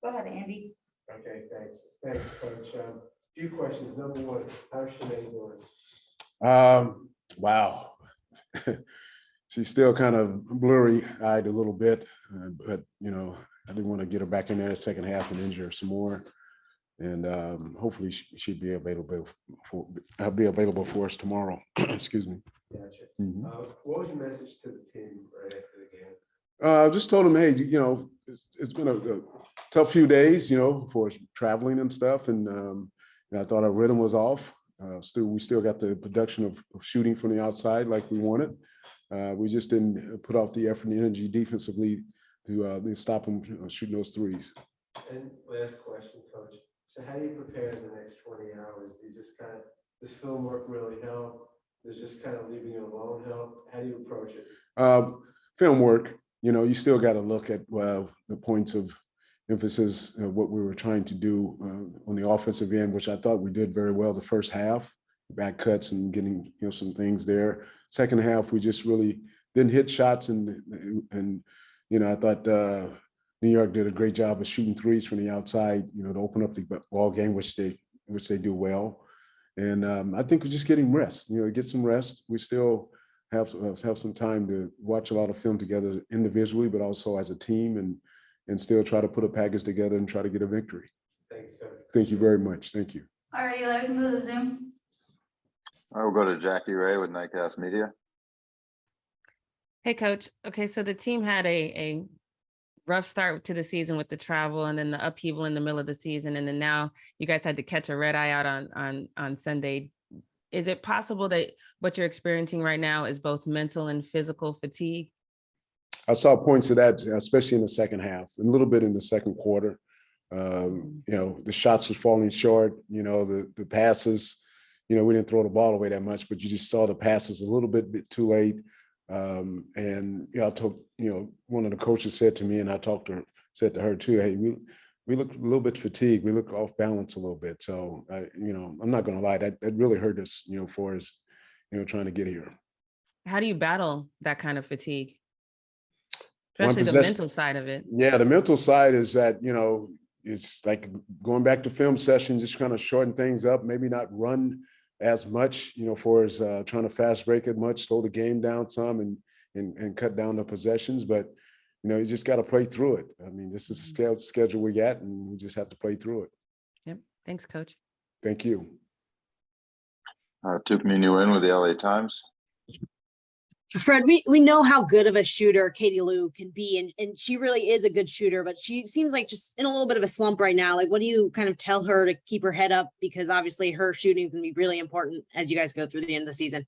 Go ahead, Andy. Okay, thanks. Thanks, Coach. Few questions. Number one, how's Sinead doing? Wow. She's still kind of blurry-eyed a little bit, but I didn't want to get her back in there the second half and injure her some more. And hopefully she'd be available for us tomorrow. Excuse me. Gotcha. Mhm. What was your message to the team right after the game? I just told them, hey, it's been a tough few days, for traveling and stuff. And I thought our rhythm was off. We still got the production of shooting from the outside like we wanted. We just didn't put out the effort and energy defensively to stop them shooting those threes. And last question, Coach. So how do you prepare in the next 20 hours? Do you just does film work really help? Does just kind of leaving it alone help? How do you approach it? Film work, you still got to look at the points of emphasis, what we were trying to do on the offensive end, which I thought we did very well the first half, back cuts and getting some things there. Second half, we just really didn't hit shots, and I thought New York did a great job of shooting threes from the outside, to open up the ball game, which they do well. And I think we're just getting rest, get some rest. We still have some time to watch a lot of film together individually, but also as a team, and still try to put a package together and try to get a victory. Thank you, Coach. Thank you very much. Thank you. All right, Eli, we can go to Zoom. I will go to Jackie Ray with Nightcast Media. Hey, Coach. Okay, so the team had a rough start to the season with the travel and then the upheaval in the middle of the season, and then now you guys had to catch a red eye out on Sunday. Is it possible that what you're experiencing right now is both mental and physical fatigue? I saw points of that, especially in the second half, a little bit in the second quarter. The shots was falling short. The passes. We didn't throw the ball away that much, but you just saw the passes a little bit too late. And I told one of the coaches said to me, and I said to her too, hey, we look a little bit fatigued. We look off balance a little bit. So I'm not going to lie, that really hurt us, for us, trying to get here. How do you battle that kind of fatigue? Especially the mental side of it. Yeah, the mental side is that, it's like going back to film session, just kind of shorten things up, maybe not run as much, for us trying to fast break it much, slow the game down some and cut down the possessions. But, you just got to play through it. I mean, this is the schedule we got, and we just have to play through it. Yep. Thanks, Coach. Thank you. Tukmi Nguyen with the LA Times. Fred, we know how good of a shooter Katie Lou can be, and she really is a good shooter, but she seems like just in a little bit of a slump right now. Like, what do you kind of tell her to keep her head up? Because obviously her shooting is going to be really important as you guys go through the end of the season.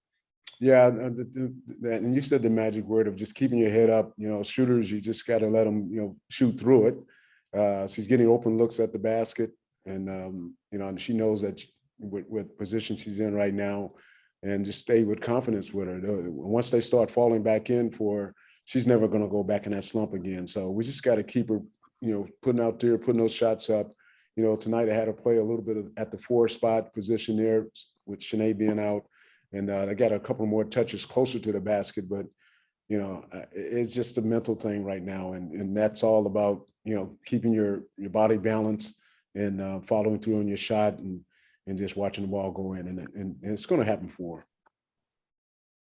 Yeah, and you said the magic word of just keeping your head up. Shooters, you just got to let them, shoot through it. She's getting open looks at the basket, and and she knows that what position she's in right now. And just stay with confidence with her. Once they start falling back in she's never going to go back in that slump again. So we just got to keep her, putting those shots up. Tonight I had her play a little bit at the 4 spot position there with Sinead being out. And I got a couple more touches closer to the basket, but, it's just a mental thing right now. And that's all about, keeping your body balanced and following through on your shot and just watching the ball go in, and it's going to happen for her.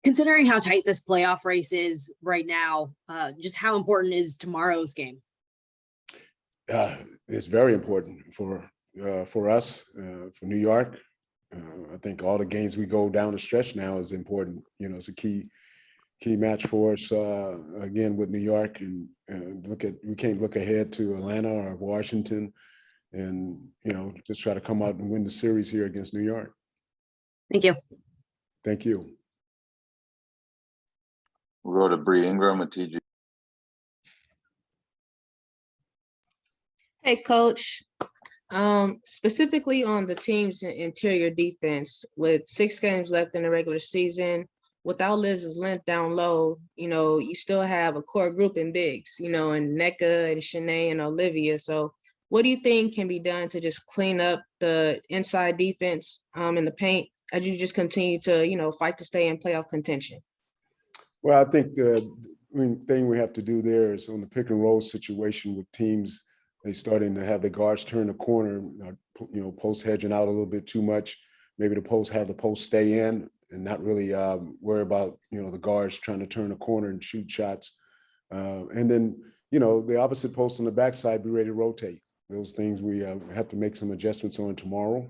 Considering how tight this playoff race is right now, just how important is tomorrow's game? It's very important for us, for New York. I think all the games we go down the stretch now is important. It's a key match for us again with New York, and we can't look ahead to Atlanta or Washington. And, just try to come out and win the series here against New York. Thank you. Thank you. We'll go to Bree Ingram with TG. Hey, Coach. Specifically on the team's interior defense, with 6 games left in the regular season, without Liz's length down low, you still have a core group in bigs, and Nneka and Shanae and Olivia. So what do you think can be done to just clean up the inside defense in the paint as you just continue to, fight to stay in playoff contention? Well, I think the thing we have to do there is on the pick and roll situation with teams They starting to have the guards turn the corner, post hedging out a little bit too much. Maybe have the post stay in and not really worry about, the guards trying to turn the corner and shoot shots. And then, the opposite post on the backside, be ready to rotate. Those things we have to make some adjustments on tomorrow.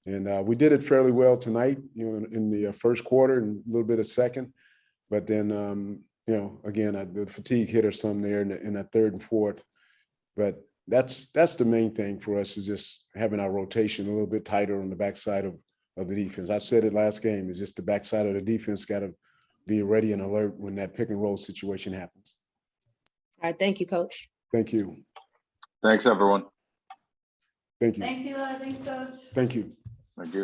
And we did it fairly well tonight, in the first quarter and a little bit of second. But then, again, the fatigue hit us some there in that third and fourth. But that's the main thing for us, is just having our rotation a little bit tighter on the backside of the defense. I've said it last game, is just the backside of the defense got to be ready and alert when that pick and roll situation happens. All right, thank you, Coach. Thank you. Thanks, everyone. Thank you. Thanks, Eli. Thanks, Coach. Thank you. Thank you.